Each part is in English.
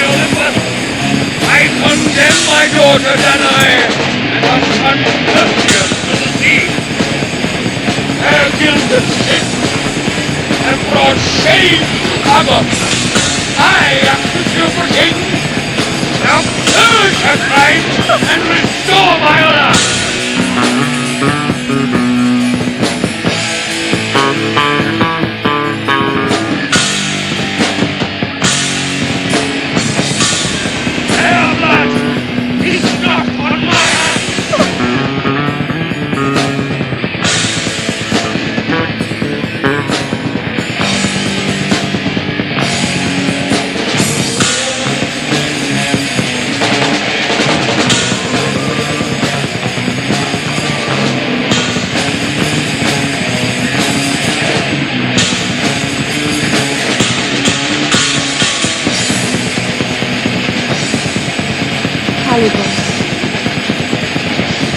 Olympus. I condemn my daughter Danae and uncontemptuous to the sea. Her guilt and sin have brought shame to Agos. I am the super king. Now purge her crime and restore my honor.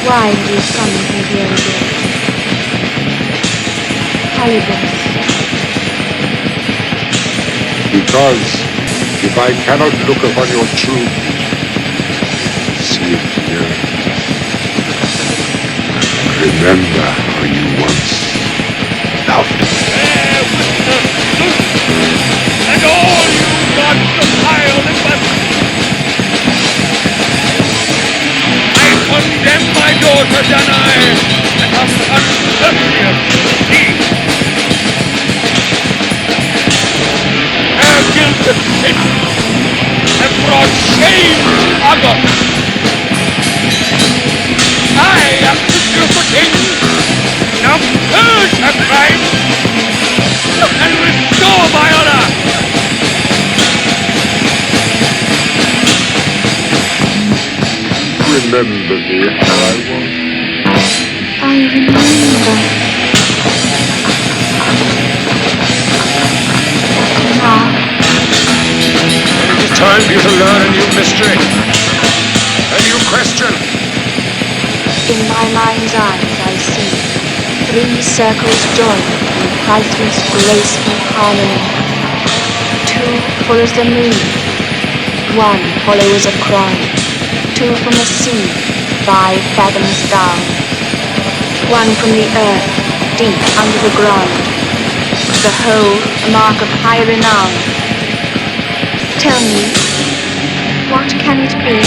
Why have you summoned me here again? Calibus. Because if I cannot look upon your truth, see it here. Remember how you once loved me. Bear witness, and all you gods of high Olympus. Condemn my daughter Danae and her uncourteous deed. Her guilt and sin have brought shame to Agos. I am the super king. Now purge her crime and restore my honor. Remember me how I was. I remember. Now. It is time for you to learn a new mystery. A new question. In my mind's eyes I see 3 circles joined in priceless, graceful harmony. 2 full as the moon. 1 hollow as a crown. 2 from the sea, 5 fathoms down. 1 from the earth, deep under the ground. The whole a mark of high renown. Tell me, what can it be?